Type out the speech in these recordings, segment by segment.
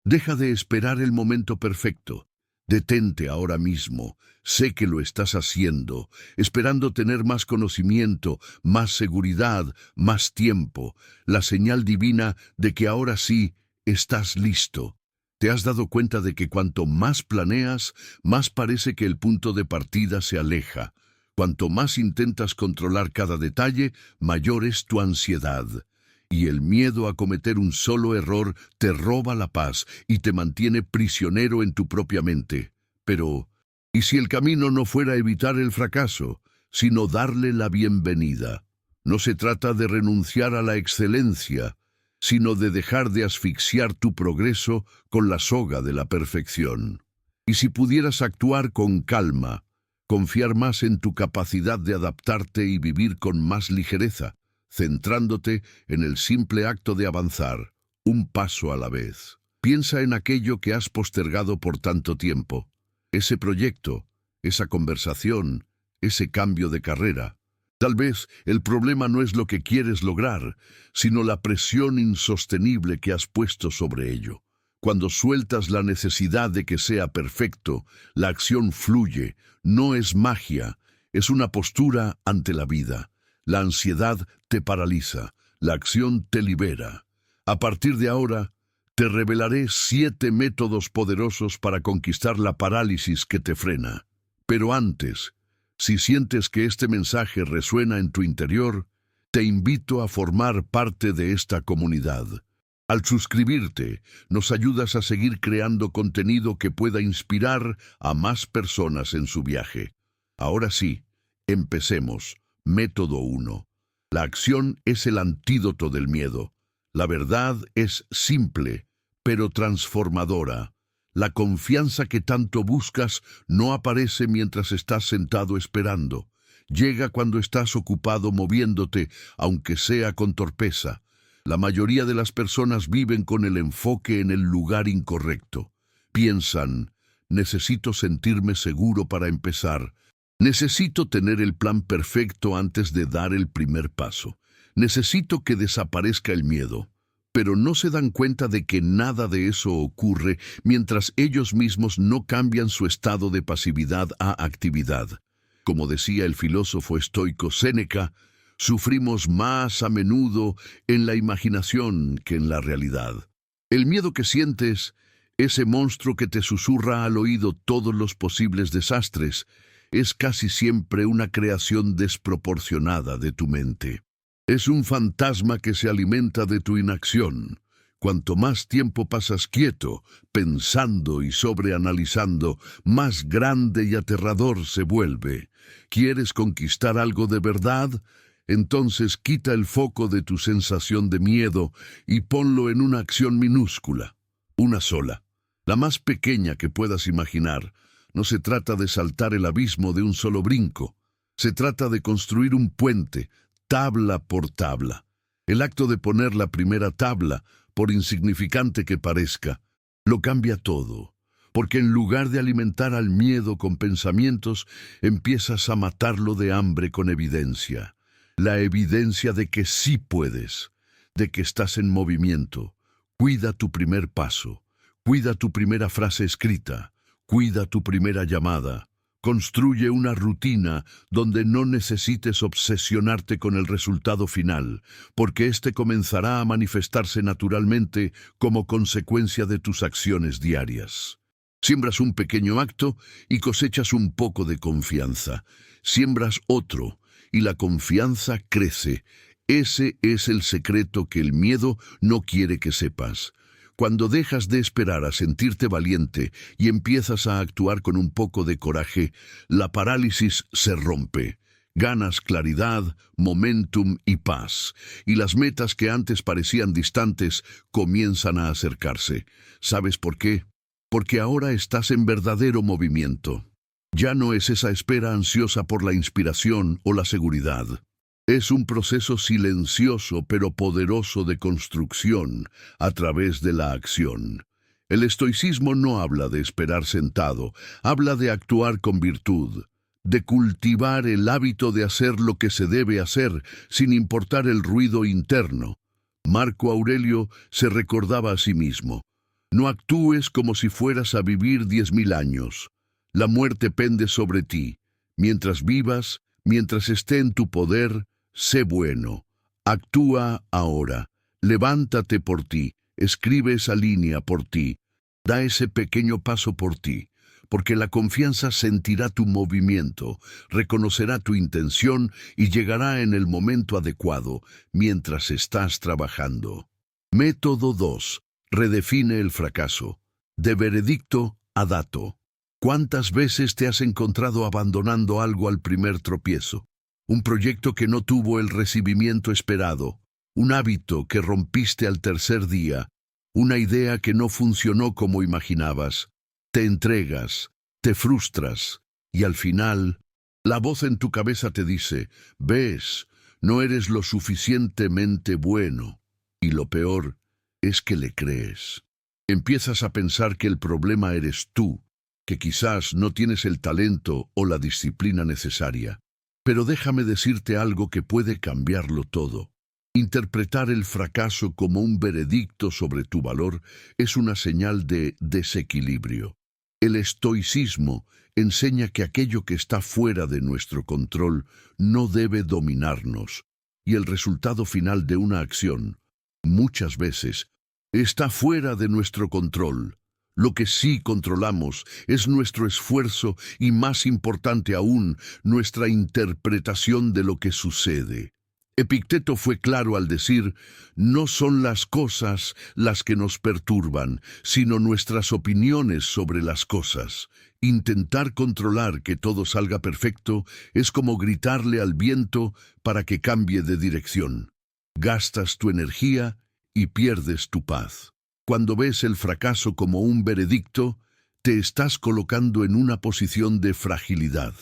Deja de esperar el momento perfecto. Detente ahora mismo. Sé que lo estás haciendo, esperando tener más conocimiento, más seguridad, más tiempo, la señal divina de que ahora sí estás listo. ¿Te has dado cuenta de que cuanto más planeas, más parece que el punto de partida se aleja? Cuanto más intentas controlar cada detalle, mayor es tu ansiedad. Y el miedo a cometer un solo error te roba la paz y te mantiene prisionero en tu propia mente. Pero, ¿y si el camino no fuera evitar el fracaso, sino darle la bienvenida? No se trata de renunciar a la excelencia, sino de dejar de asfixiar tu progreso con la soga de la perfección. Y si pudieras actuar con calma, confiar más en tu capacidad de adaptarte y vivir con más ligereza, centrándote en el simple acto de avanzar, un paso a la vez. Piensa en aquello que has postergado por tanto tiempo. Ese proyecto, esa conversación, ese cambio de carrera. Tal vez el problema no es lo que quieres lograr, sino la presión insostenible que has puesto sobre ello. Cuando sueltas la necesidad de que sea perfecto, la acción fluye, no es magia, es una postura ante la vida. La ansiedad te paraliza, la acción te libera. A partir de ahora, te revelaré 7 métodos poderosos para conquistar la parálisis que te frena. Pero antes, si sientes que este mensaje resuena en tu interior, te invito a formar parte de esta comunidad. Al suscribirte, nos ayudas a seguir creando contenido que pueda inspirar a más personas en su viaje. Ahora sí, empecemos. Método 1. La acción es el antídoto del miedo. La verdad es simple, pero transformadora. La confianza que tanto buscas no aparece mientras estás sentado esperando. Llega cuando estás ocupado moviéndote, aunque sea con torpeza. La mayoría de las personas viven con el enfoque en el lugar incorrecto. Piensan, necesito sentirme seguro para empezar. Necesito tener el plan perfecto antes de dar el primer paso. Necesito que desaparezca el miedo. Pero no se dan cuenta de que nada de eso ocurre mientras ellos mismos no cambian su estado de pasividad a actividad. Como decía el filósofo estoico Séneca, sufrimos más a menudo en la imaginación que en la realidad. El miedo que sientes, ese monstruo que te susurra al oído todos los posibles desastres, es casi siempre una creación desproporcionada de tu mente. Es un fantasma que se alimenta de tu inacción. Cuanto más tiempo pasas quieto, pensando y sobreanalizando, más grande y aterrador se vuelve. ¿Quieres conquistar algo de verdad? Entonces quita el foco de tu sensación de miedo y ponlo en una acción minúscula, una sola, la más pequeña que puedas imaginar. No se trata de saltar el abismo de un solo brinco. Se trata de construir un puente, tabla por tabla. El acto de poner la primera tabla, por insignificante que parezca, lo cambia todo. Porque en lugar de alimentar al miedo con pensamientos, empiezas a matarlo de hambre con evidencia. La evidencia de que sí puedes, de que estás en movimiento. Cuida tu primer paso. Cuida tu primera frase escrita. Cuida tu primera llamada. Construye una rutina donde no necesites obsesionarte con el resultado final, porque éste comenzará a manifestarse naturalmente como consecuencia de tus acciones diarias. Siembras un pequeño acto y cosechas un poco de confianza. Siembras otro y la confianza crece. Ese es el secreto que el miedo no quiere que sepas. Cuando dejas de esperar a sentirte valiente y empiezas a actuar con un poco de coraje, la parálisis se rompe. Ganas claridad, momentum y paz, y las metas que antes parecían distantes comienzan a acercarse. ¿Sabes por qué? Porque ahora estás en verdadero movimiento. Ya no es esa espera ansiosa por la inspiración o la seguridad. Es un proceso silencioso pero poderoso de construcción a través de la acción. El estoicismo no habla de esperar sentado, habla de actuar con virtud, de cultivar el hábito de hacer lo que se debe hacer sin importar el ruido interno. Marco Aurelio se recordaba a sí mismo: No actúes como si fueras a vivir 10.000 años. La muerte pende sobre ti. Mientras vivas, mientras esté en tu poder, sé bueno. Actúa ahora. Levántate por ti. Escribe esa línea por ti. Da ese pequeño paso por ti, porque la confianza sentirá tu movimiento, reconocerá tu intención y llegará en el momento adecuado, mientras estás trabajando. Método 2. Redefine el fracaso. De veredicto a dato. ¿Cuántas veces te has encontrado abandonando algo al primer tropiezo? Un proyecto que no tuvo el recibimiento esperado, un hábito que rompiste al tercer día, una idea que no funcionó como imaginabas. Te entregas, te frustras y al final, la voz en tu cabeza te dice, ves, no eres lo suficientemente bueno. Y lo peor es que le crees. Empiezas a pensar que el problema eres tú, que quizás no tienes el talento o la disciplina necesaria. Pero déjame decirte algo que puede cambiarlo todo. Interpretar el fracaso como un veredicto sobre tu valor es una señal de desequilibrio. El estoicismo enseña que aquello que está fuera de nuestro control no debe dominarnos, y el resultado final de una acción, muchas veces, está fuera de nuestro control. Lo que sí controlamos es nuestro esfuerzo y, más importante aún, nuestra interpretación de lo que sucede. Epicteto fue claro al decir, no son las cosas las que nos perturban, sino nuestras opiniones sobre las cosas. Intentar controlar que todo salga perfecto es como gritarle al viento para que cambie de dirección. Gastas tu energía y pierdes tu paz. Cuando ves el fracaso como un veredicto, te estás colocando en una posición de fragilidad.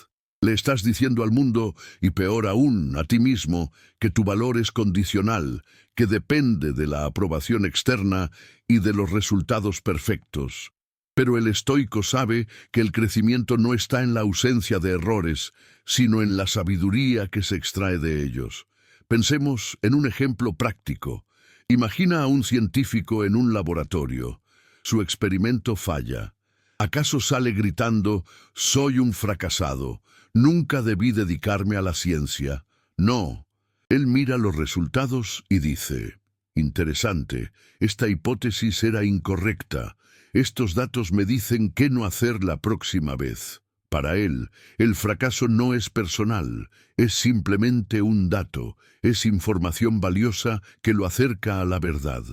Le estás diciendo al mundo, y peor aún, a ti mismo, que tu valor es condicional, que depende de la aprobación externa y de los resultados perfectos. Pero el estoico sabe que el crecimiento no está en la ausencia de errores, sino en la sabiduría que se extrae de ellos. Pensemos en un ejemplo práctico. Imagina a un científico en un laboratorio. Su experimento falla. ¿Acaso sale gritando, soy un fracasado? Nunca debí dedicarme a la ciencia. No. Él mira los resultados y dice, interesante, esta hipótesis era incorrecta. Estos datos me dicen qué no hacer la próxima vez. Para él, el fracaso no es personal, es simplemente un dato, es información valiosa que lo acerca a la verdad.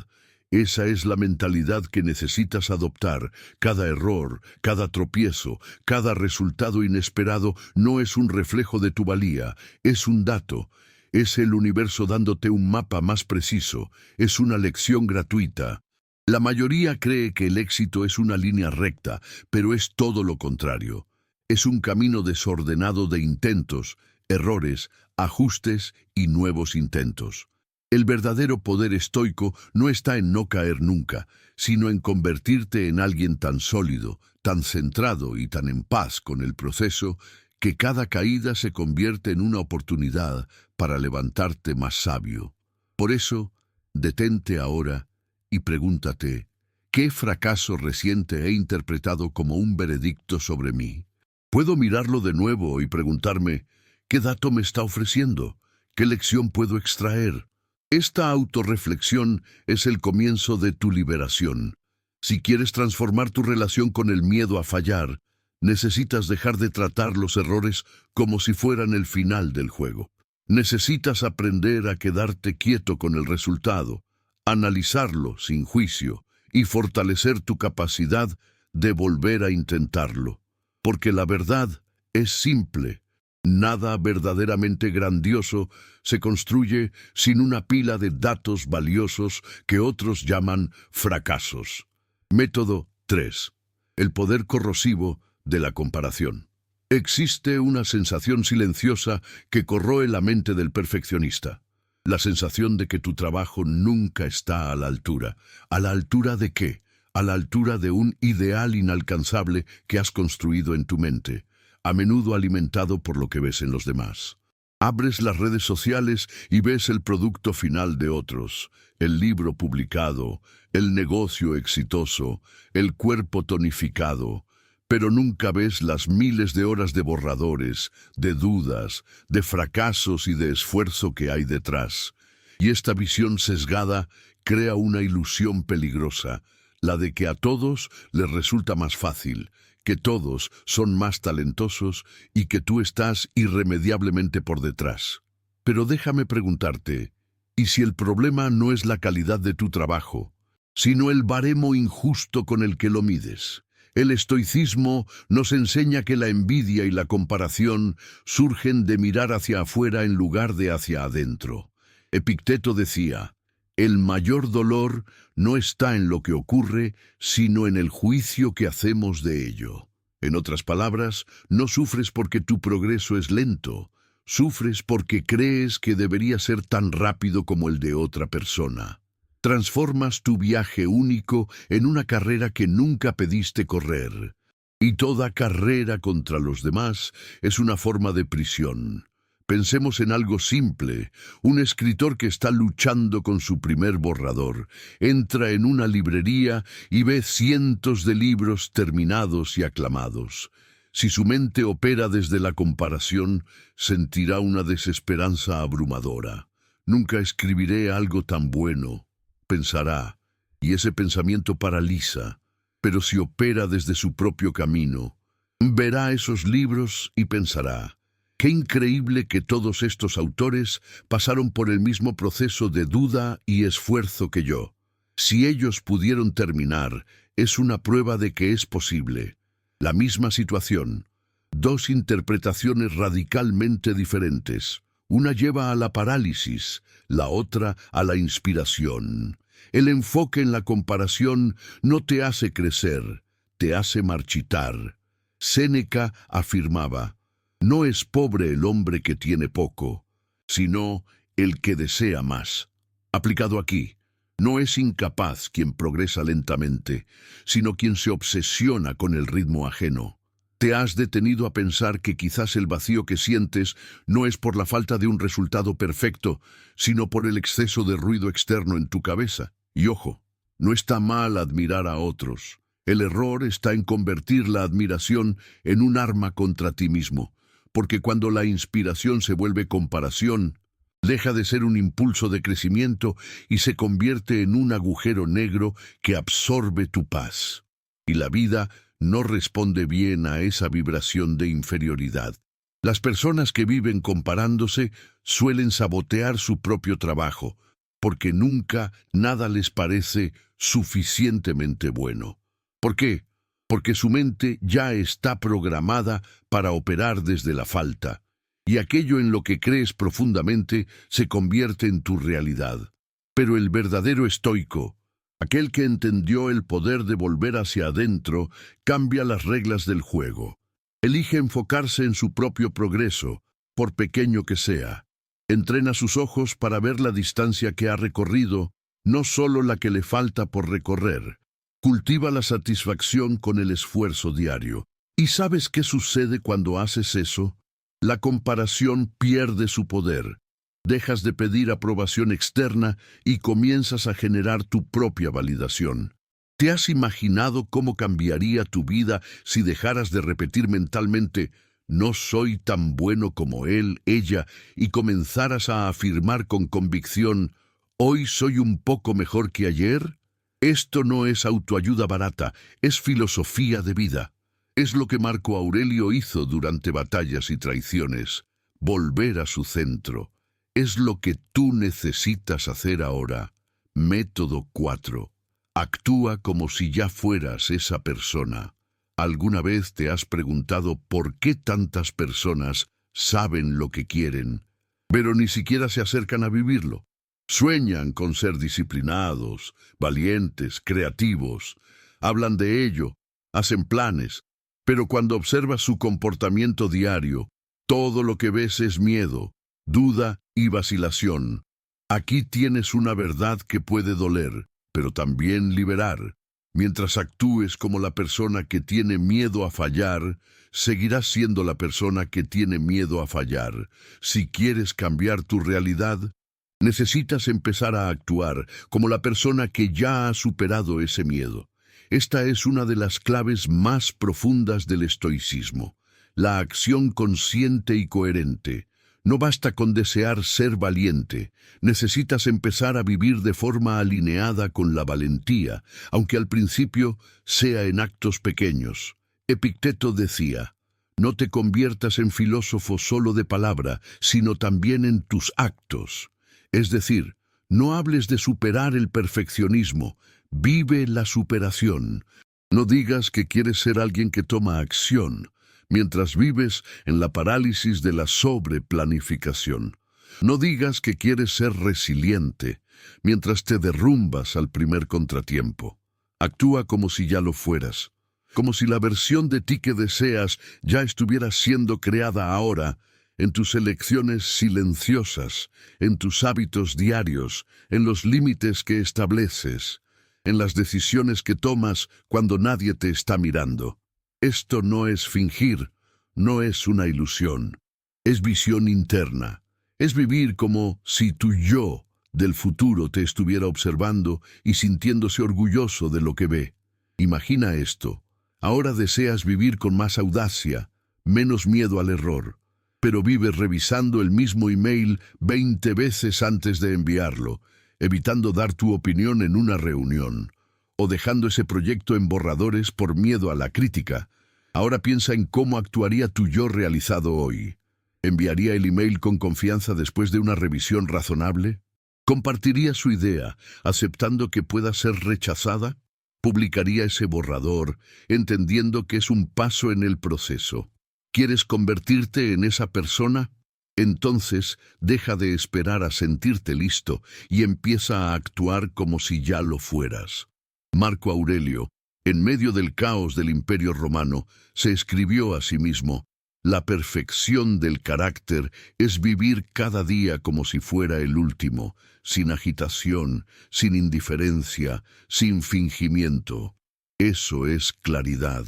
Esa es la mentalidad que necesitas adoptar. Cada error, cada tropiezo, cada resultado inesperado no es un reflejo de tu valía, es un dato. Es el universo dándote un mapa más preciso, es una lección gratuita. La mayoría cree que el éxito es una línea recta, pero es todo lo contrario. Es un camino desordenado de intentos, errores, ajustes y nuevos intentos. El verdadero poder estoico no está en no caer nunca, sino en convertirte en alguien tan sólido, tan centrado y tan en paz con el proceso, que cada caída se convierte en una oportunidad para levantarte más sabio. Por eso, detente ahora y pregúntate, ¿qué fracaso reciente he interpretado como un veredicto sobre mí? Puedo mirarlo de nuevo y preguntarme, ¿qué dato me está ofreciendo? ¿Qué lección puedo extraer? Esta autorreflexión es el comienzo de tu liberación. Si quieres transformar tu relación con el miedo a fallar, necesitas dejar de tratar los errores como si fueran el final del juego. Necesitas aprender a quedarte quieto con el resultado, analizarlo sin juicio y fortalecer tu capacidad de volver a intentarlo. Porque la verdad es simple. Nada verdaderamente grandioso se construye sin una pila de datos valiosos que otros llaman fracasos. Método 3. El poder corrosivo de la comparación. Existe una sensación silenciosa que corroe la mente del perfeccionista. La sensación de que tu trabajo nunca está a la altura. ¿A la altura de qué? A la altura de un ideal inalcanzable que has construido en tu mente, a menudo alimentado por lo que ves en los demás. Abres las redes sociales y ves el producto final de otros, el libro publicado, el negocio exitoso, el cuerpo tonificado, pero nunca ves las miles de horas de borradores, de dudas, de fracasos y de esfuerzo que hay detrás. Y esta visión sesgada crea una ilusión peligrosa, la de que a todos les resulta más fácil, que todos son más talentosos y que tú estás irremediablemente por detrás. Pero déjame preguntarte, ¿y si el problema no es la calidad de tu trabajo, sino el baremo injusto con el que lo mides? El estoicismo nos enseña que la envidia y la comparación surgen de mirar hacia afuera en lugar de hacia adentro. Epicteto decía, el mayor dolor no está en lo que ocurre, sino en el juicio que hacemos de ello. En otras palabras, no sufres porque tu progreso es lento, sufres porque crees que debería ser tan rápido como el de otra persona. Transformas tu viaje único en una carrera que nunca pediste correr. Y toda carrera contra los demás es una forma de prisión. Pensemos en algo simple. Un escritor que está luchando con su primer borrador entra en una librería y ve cientos de libros terminados y aclamados. Si su mente opera desde la comparación, sentirá una desesperanza abrumadora. Nunca escribiré algo tan bueno, pensará, y ese pensamiento paraliza. Pero si opera desde su propio camino, verá esos libros y pensará, qué increíble que todos estos autores pasaron por el mismo proceso de duda y esfuerzo que yo. Si ellos pudieron terminar, es una prueba de que es posible. La misma situación, dos interpretaciones radicalmente diferentes. Una lleva a la parálisis, la otra a la inspiración. El enfoque en la comparación no te hace crecer, te hace marchitar. Séneca afirmaba, no es pobre el hombre que tiene poco, sino el que desea más. Aplicado aquí, no es incapaz quien progresa lentamente, sino quien se obsesiona con el ritmo ajeno. ¿Te has detenido a pensar que quizás el vacío que sientes no es por la falta de un resultado perfecto, sino por el exceso de ruido externo en tu cabeza? Y ojo, no está mal admirar a otros. El error está en convertir la admiración en un arma contra ti mismo. Porque cuando la inspiración se vuelve comparación, deja de ser un impulso de crecimiento y se convierte en un agujero negro que absorbe tu paz. Y la vida no responde bien a esa vibración de inferioridad. Las personas que viven comparándose suelen sabotear su propio trabajo, porque nunca nada les parece suficientemente bueno. ¿Por qué? Porque su mente ya está programada para operar desde la falta, y aquello en lo que crees profundamente se convierte en tu realidad. Pero el verdadero estoico, aquel que entendió el poder de volver hacia adentro, cambia las reglas del juego. Elige enfocarse en su propio progreso, por pequeño que sea. Entrena sus ojos para ver la distancia que ha recorrido, no solo la que le falta por recorrer. Cultiva la satisfacción con el esfuerzo diario. ¿Y sabes qué sucede cuando haces eso? La comparación pierde su poder. Dejas de pedir aprobación externa y comienzas a generar tu propia validación. ¿Te has imaginado cómo cambiaría tu vida si dejaras de repetir mentalmente «no soy tan bueno como él, ella» y comenzaras a afirmar con convicción «hoy soy un poco mejor que ayer»? Esto no es autoayuda barata, es filosofía de vida. Es lo que Marco Aurelio hizo durante batallas y traiciones, volver a su centro. Es lo que tú necesitas hacer ahora. Método 4. Actúa como si ya fueras esa persona. ¿Alguna vez te has preguntado por qué tantas personas saben lo que quieren, pero ni siquiera se acercan a vivirlo? Sueñan con ser disciplinados, valientes, creativos. Hablan de ello, hacen planes, pero cuando observas su comportamiento diario, todo lo que ves es miedo, duda y vacilación. Aquí tienes una verdad que puede doler, pero también liberar. Mientras actúes como la persona que tiene miedo a fallar, seguirás siendo la persona que tiene miedo a fallar. Si quieres cambiar tu realidad, necesitas empezar a actuar como la persona que ya ha superado ese miedo. Esta es una de las claves más profundas del estoicismo, la acción consciente y coherente. No basta con desear ser valiente, necesitas empezar a vivir de forma alineada con la valentía, aunque al principio sea en actos pequeños. Epicteto decía: no te conviertas en filósofo solo de palabra, sino también en tus actos. Es decir, no hables de superar el perfeccionismo, vive la superación. No digas que quieres ser alguien que toma acción, mientras vives en la parálisis de la sobreplanificación. No digas que quieres ser resiliente, mientras te derrumbas al primer contratiempo. Actúa como si ya lo fueras, como si la versión de ti que deseas ya estuviera siendo creada ahora, en tus elecciones silenciosas, en tus hábitos diarios, en los límites que estableces, en las decisiones que tomas cuando nadie te está mirando. Esto no es fingir, no es una ilusión, es visión interna, es vivir como si tu yo del futuro te estuviera observando y sintiéndose orgulloso de lo que ve. Imagina esto, ahora deseas vivir con más audacia, menos miedo al error, pero vives revisando el mismo email 20 veces antes de enviarlo, evitando dar tu opinión en una reunión, o dejando ese proyecto en borradores por miedo a la crítica. Ahora piensa en cómo actuaría tu yo realizado hoy. ¿Enviaría el email con confianza después de una revisión razonable? ¿Compartiría su idea, aceptando que pueda ser rechazada? ¿Publicaría ese borrador, entendiendo que es un paso en el proceso? ¿Quieres convertirte en esa persona? Entonces, deja de esperar a sentirte listo y empieza a actuar como si ya lo fueras. Marco Aurelio, en medio del caos del Imperio Romano, se escribió a sí mismo: la perfección del carácter es vivir cada día como si fuera el último, sin agitación, sin indiferencia, sin fingimiento. Eso es claridad.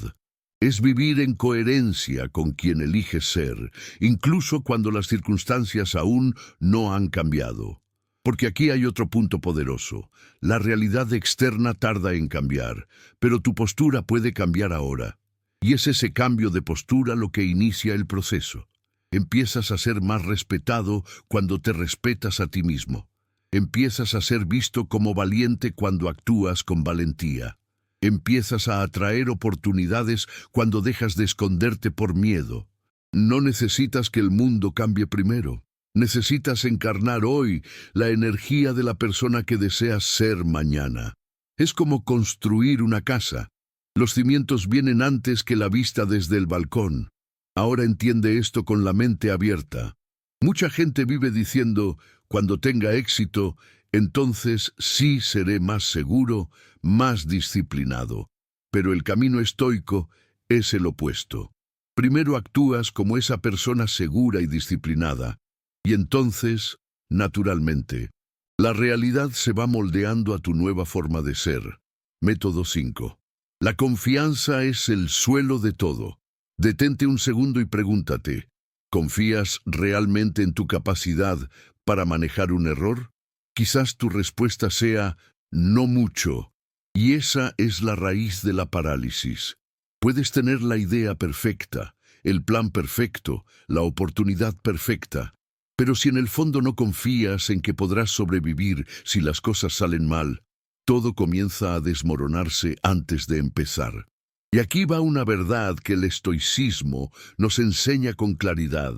Es vivir en coherencia con quien eliges ser, incluso cuando las circunstancias aún no han cambiado. Porque aquí hay otro punto poderoso. La realidad externa tarda en cambiar, pero tu postura puede cambiar ahora. Y es ese cambio de postura lo que inicia el proceso. Empiezas a ser más respetado cuando te respetas a ti mismo. Empiezas a ser visto como valiente cuando actúas con valentía. Empiezas a atraer oportunidades cuando dejas de esconderte por miedo. No necesitas que el mundo cambie primero. Necesitas encarnar hoy la energía de la persona que deseas ser mañana. Es como construir una casa. Los cimientos vienen antes que la vista desde el balcón. Ahora entiende esto con la mente abierta. Mucha gente vive diciendo: cuando tenga éxito, entonces sí seré más seguro, más disciplinado. Pero el camino estoico es el opuesto. Primero actúas como esa persona segura y disciplinada, y entonces, naturalmente, la realidad se va moldeando a tu nueva forma de ser. Método 5. La confianza es el suelo de todo. Detente un segundo y pregúntate: ¿confías realmente en tu capacidad para manejar un error? Quizás tu respuesta sea: no mucho. Y esa es la raíz de la parálisis. Puedes tener la idea perfecta, el plan perfecto, la oportunidad perfecta, pero si en el fondo no confías en que podrás sobrevivir si las cosas salen mal, todo comienza a desmoronarse antes de empezar. Y aquí va una verdad que el estoicismo nos enseña con claridad.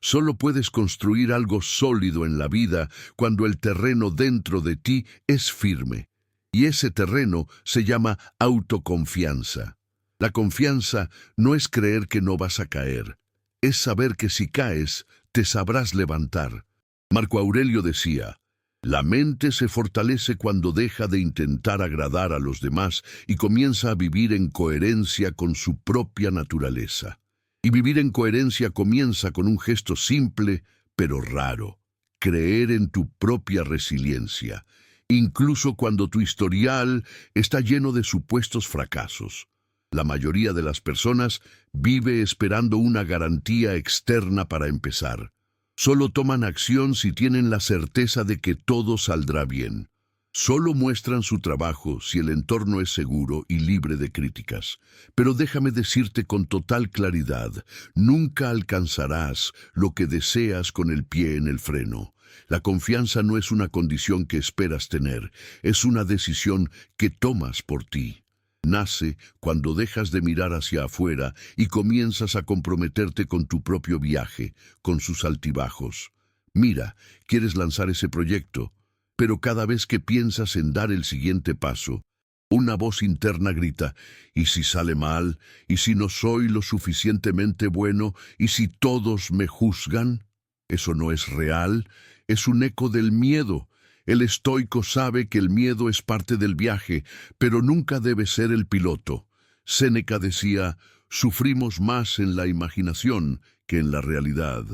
Solo puedes construir algo sólido en la vida cuando el terreno dentro de ti es firme. Y ese terreno se llama autoconfianza. La confianza no es creer que no vas a caer. Es saber que si caes, te sabrás levantar. Marco Aurelio decía: la mente se fortalece cuando deja de intentar agradar a los demás y comienza a vivir en coherencia con su propia naturaleza. Y vivir en coherencia comienza con un gesto simple, pero raro: creer en tu propia resiliencia. incluso cuando tu historial está lleno de supuestos fracasos. La mayoría de las personas vive esperando una garantía externa para empezar. Solo toman acción si tienen la certeza de que todo saldrá bien. Solo muestran su trabajo si el entorno es seguro y libre de críticas. Pero déjame decirte con total claridad, nunca alcanzarás lo que deseas con el pie en el freno. La confianza no es una condición que esperas tener, es una decisión que tomas por ti. Nace cuando dejas de mirar hacia afuera y comienzas a comprometerte con tu propio viaje, con sus altibajos. Mira, quieres lanzar ese proyecto, pero cada vez que piensas en dar el siguiente paso, una voz interna grita, ¿y si sale mal? ¿Y si no soy lo suficientemente bueno? ¿Y si todos me juzgan? Eso no es real, es un eco del miedo. El estoico sabe que el miedo es parte del viaje, pero nunca debe ser el piloto. Séneca decía, sufrimos más en la imaginación que en la realidad.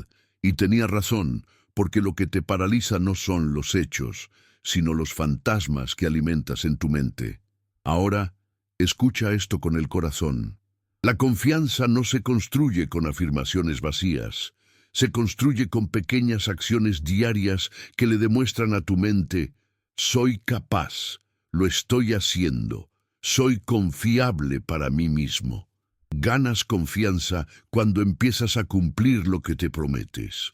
Y tenía razón, porque lo que te paraliza no son los hechos, sino los fantasmas que alimentas en tu mente. Ahora, escucha esto con el corazón. La confianza no se construye con afirmaciones vacías. Se construye con pequeñas acciones diarias que le demuestran a tu mente, soy capaz, lo estoy haciendo, soy confiable para mí mismo. Ganas confianza cuando empiezas a cumplir lo que te prometes.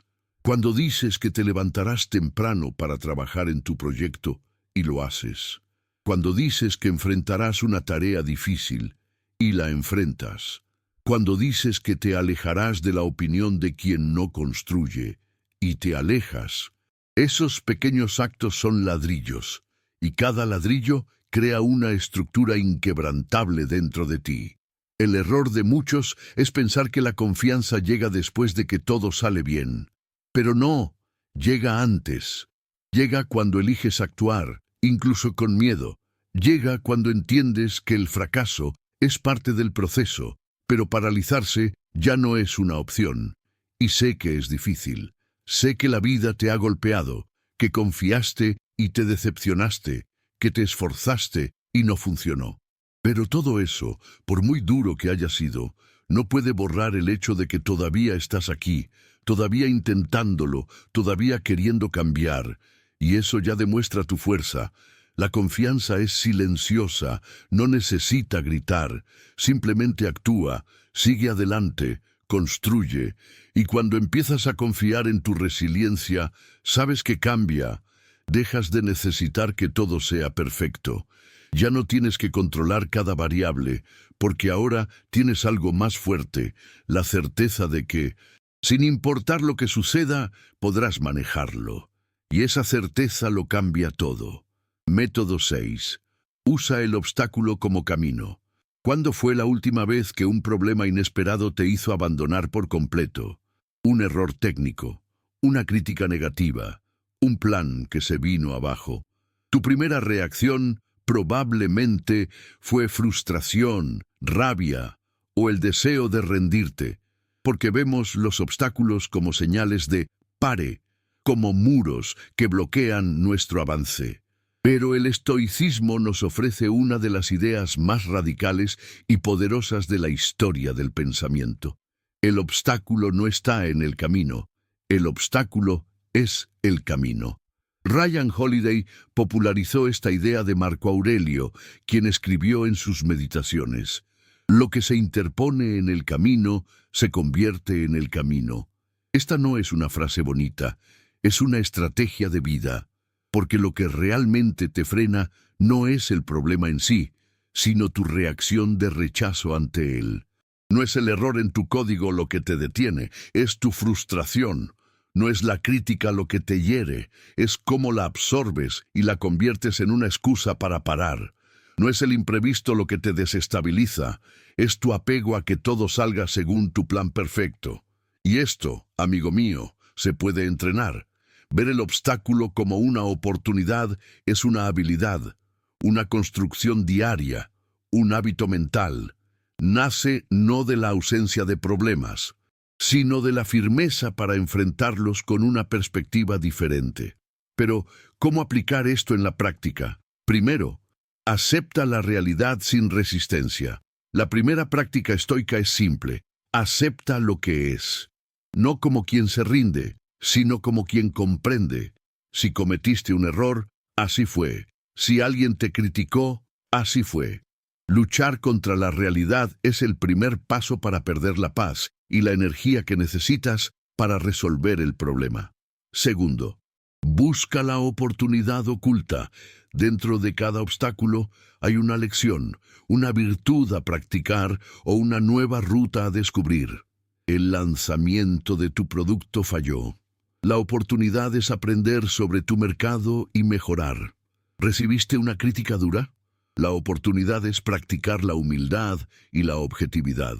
Cuando dices que te levantarás temprano para trabajar en tu proyecto y lo haces. Cuando dices que enfrentarás una tarea difícil y la enfrentas. Cuando dices que te alejarás de la opinión de quien no construye y te alejas. Esos pequeños actos son ladrillos y cada ladrillo crea una estructura inquebrantable dentro de ti. El error de muchos es pensar que la confianza llega después de que todo sale bien. Pero no, llega antes. Llega cuando eliges actuar, incluso con miedo. Llega cuando entiendes que el fracaso es parte del proceso, pero paralizarse ya no es una opción. Y sé que es difícil. Sé que la vida te ha golpeado, que confiaste y te decepcionaste, que te esforzaste y no funcionó. Pero todo eso, por muy duro que haya sido, no puede borrar el hecho de que todavía estás aquí, todavía intentándolo, todavía queriendo cambiar, y eso ya demuestra tu fuerza. La confianza es silenciosa, no necesita gritar, simplemente actúa, sigue adelante, construye, y cuando empiezas a confiar en tu resiliencia, sabes que cambia, dejas de necesitar que todo sea perfecto. Ya no tienes que controlar cada variable, porque ahora tienes algo más fuerte, la certeza de que, sin importar lo que suceda, podrás manejarlo. Y esa certeza lo cambia todo. Método 6. Usa el obstáculo como camino. ¿Cuándo fue la última vez que un problema inesperado te hizo abandonar por completo? Un error técnico, una crítica negativa, un plan que se vino abajo. Tu primera reacción probablemente fue frustración, rabia o el deseo de rendirte, porque vemos los obstáculos como señales de pare, como muros que bloquean nuestro avance. Pero el estoicismo nos ofrece una de las ideas más radicales y poderosas de la historia del pensamiento. El obstáculo no está en el camino, el obstáculo es el camino. Ryan Holiday popularizó esta idea de Marco Aurelio, quien escribió en sus meditaciones, lo que se interpone en el camino se convierte en el camino. Esta no es una frase bonita, es una estrategia de vida, porque lo que realmente te frena no es el problema en sí, sino tu reacción de rechazo ante él. No es el error en tu código lo que te detiene, es tu frustración. No es la crítica lo que te hiere, es cómo la absorbes y la conviertes en una excusa para parar. No es el imprevisto lo que te desestabiliza, es tu apego a que todo salga según tu plan perfecto. Y esto, amigo mío, se puede entrenar. Ver el obstáculo como una oportunidad es una habilidad, una construcción diaria, un hábito mental. Nace no de la ausencia de problemas, sino de la firmeza para enfrentarlos con una perspectiva diferente. Pero, ¿cómo aplicar esto en la práctica? Primero, acepta la realidad sin resistencia. La primera práctica estoica es simple. Acepta lo que es. No como quien se rinde, sino como quien comprende. Si cometiste un error, así fue. Si alguien te criticó, así fue. Luchar contra la realidad es el primer paso para perder la paz y la energía que necesitas para resolver el problema. Segundo, busca la oportunidad oculta. Dentro de cada obstáculo hay una lección, una virtud a practicar o una nueva ruta a descubrir. El lanzamiento de tu producto falló. La oportunidad es aprender sobre tu mercado y mejorar. ¿Recibiste una crítica dura? La oportunidad es practicar la humildad y la objetividad.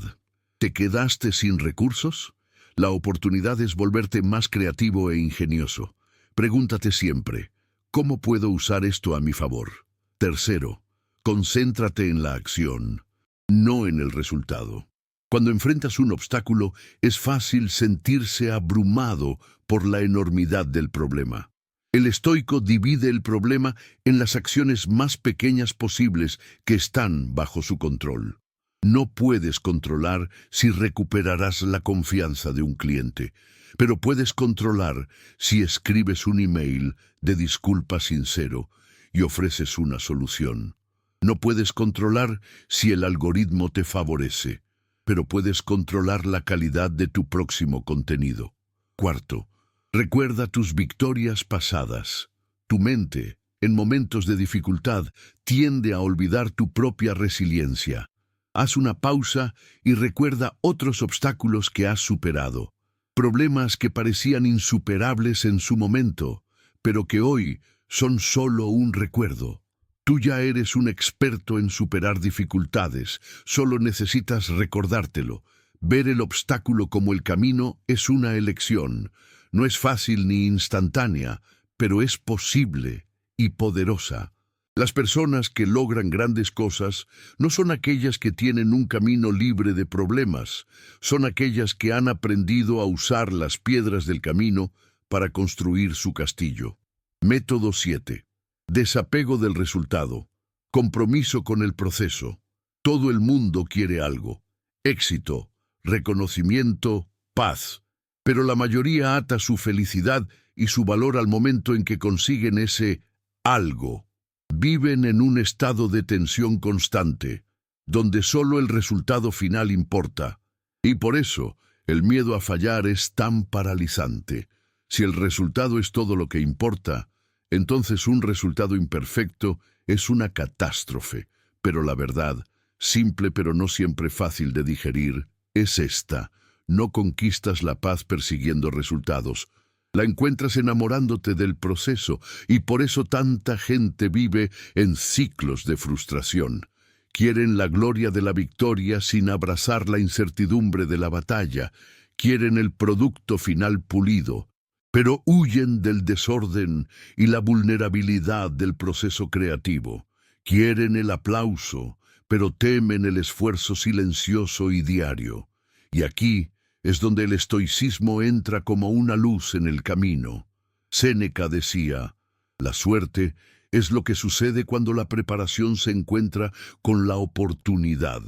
¿Te quedaste sin recursos? La oportunidad es volverte más creativo e ingenioso. Pregúntate siempre, ¿cómo puedo usar esto a mi favor? Tercero, concéntrate en la acción, no en el resultado. Cuando enfrentas un obstáculo, es fácil sentirse abrumado por la enormidad del problema. El estoico divide el problema en las acciones más pequeñas posibles que están bajo su control. No puedes controlar si recuperarás la confianza de un cliente, pero puedes controlar si escribes un email de disculpa sincero y ofreces una solución. No puedes controlar si el algoritmo te favorece, pero puedes controlar la calidad de tu próximo contenido. Cuarto, recuerda tus victorias pasadas. Tu mente, en momentos de dificultad, tiende a olvidar tu propia resiliencia. Haz una pausa y recuerda otros obstáculos que has superado. Problemas que parecían insuperables en su momento, pero que hoy son solo un recuerdo. Tú ya eres un experto en superar dificultades, solo necesitas recordártelo. Ver el obstáculo como el camino es una elección. No es fácil ni instantánea, pero es posible y poderosa. Las personas que logran grandes cosas no son aquellas que tienen un camino libre de problemas, son aquellas que han aprendido a usar las piedras del camino para construir su castillo. Método 7. Desapego del resultado. Compromiso con el proceso. Todo el mundo quiere algo. Éxito, reconocimiento, paz. Pero la mayoría ata su felicidad y su valor al momento en que consiguen ese algo. Viven en un estado de tensión constante, donde solo el resultado final importa. Y por eso, el miedo a fallar es tan paralizante. Si el resultado es todo lo que importa, entonces un resultado imperfecto es una catástrofe. Pero la verdad, simple pero no siempre fácil de digerir, es esta. No conquistas la paz persiguiendo resultados. La encuentras enamorándote del proceso, y por eso tanta gente vive en ciclos de frustración. Quieren la gloria de la victoria sin abrazar la incertidumbre de la batalla. Quieren el producto final pulido, pero huyen del desorden y la vulnerabilidad del proceso creativo. Quieren el aplauso, pero temen el esfuerzo silencioso y diario. Y aquí es donde el estoicismo entra como una luz en el camino. Séneca decía, la suerte es lo que sucede cuando la preparación se encuentra con la oportunidad.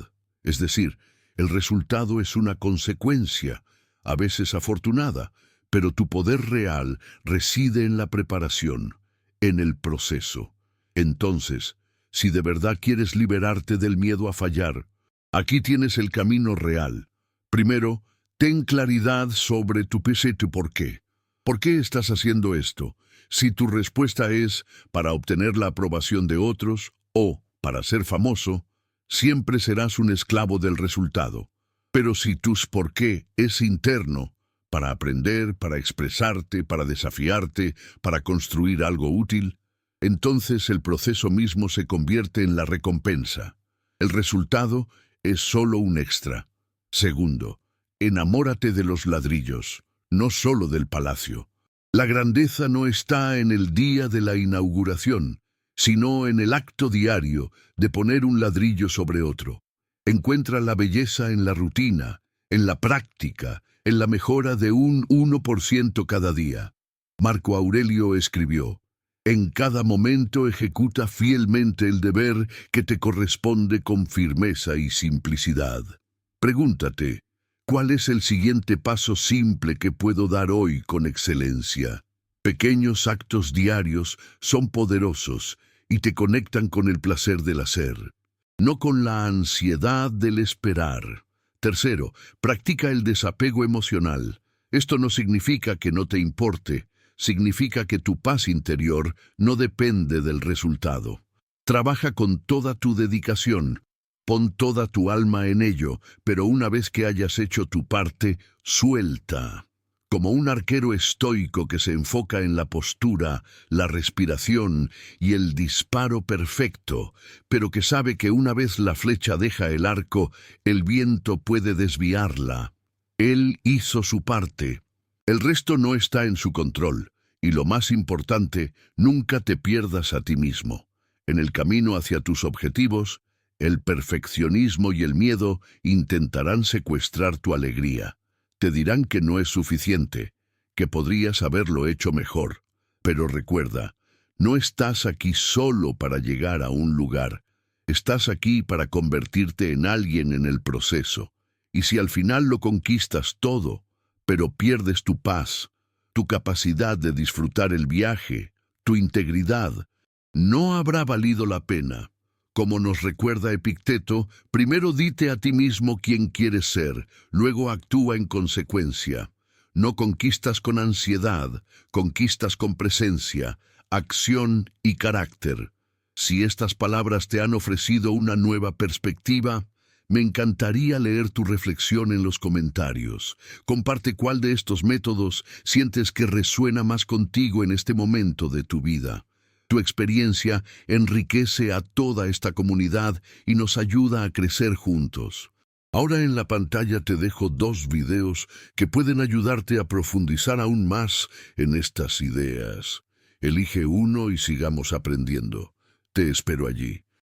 Es decir, el resultado es una consecuencia, a veces afortunada, pero tu poder real reside en la preparación, en el proceso. Entonces, si de verdad quieres liberarte del miedo a fallar, aquí tienes el camino real. Primero, ten claridad sobre tu por qué. ¿Por qué estás haciendo esto? Si tu respuesta es para obtener la aprobación de otros o para ser famoso, siempre serás un esclavo del resultado. Pero si tu por qué es interno, para aprender, para expresarte, para desafiarte, para construir algo útil, entonces el proceso mismo se convierte en la recompensa. El resultado es solo un extra. Segundo, enamórate de los ladrillos, no solo del palacio. La grandeza no está en el día de la inauguración, sino en el acto diario de poner un ladrillo sobre otro. Encuentra la belleza en la rutina, en la práctica, en la mejora de un 1% cada día. Marco Aurelio escribió: «En cada momento ejecuta fielmente el deber que te corresponde con firmeza y simplicidad». Pregúntate, ¿cuál es el siguiente paso simple que puedo dar hoy con excelencia? Pequeños actos diarios son poderosos y te conectan con el placer del hacer, no con la ansiedad del esperar. Tercero, practica el desapego emocional. Esto no significa que no te importe, significa que tu paz interior no depende del resultado. Trabaja con toda tu dedicación, pon toda tu alma en ello, pero una vez que hayas hecho tu parte, suelta. Como un arquero estoico que se enfoca en la postura, la respiración y el disparo perfecto, pero que sabe que una vez la flecha deja el arco, el viento puede desviarla. Él hizo su parte. El resto no está en su control. Y lo más importante, nunca te pierdas a ti mismo. En el camino hacia tus objetivos, el perfeccionismo y el miedo intentarán secuestrar tu alegría. Te dirán que no es suficiente, que podrías haberlo hecho mejor. Pero recuerda, no estás aquí solo para llegar a un lugar. Estás aquí para convertirte en alguien en el proceso. Y si al final lo conquistas todo, pero pierdes tu paz, tu capacidad de disfrutar el viaje, tu integridad, no habrá valido la pena. Como nos recuerda Epicteto, primero dite a ti mismo quién quieres ser, luego actúa en consecuencia. No conquistas con ansiedad, conquistas con presencia, acción y carácter. Si estas palabras te han ofrecido una nueva perspectiva, me encantaría leer tu reflexión en los comentarios. Comparte cuál de estos métodos sientes que resuena más contigo en este momento de tu vida. Tu experiencia enriquece a toda esta comunidad y nos ayuda a crecer juntos. Ahora en la pantalla te dejo 2 videos que pueden ayudarte a profundizar aún más en estas ideas. Elige uno y sigamos aprendiendo. Te espero allí.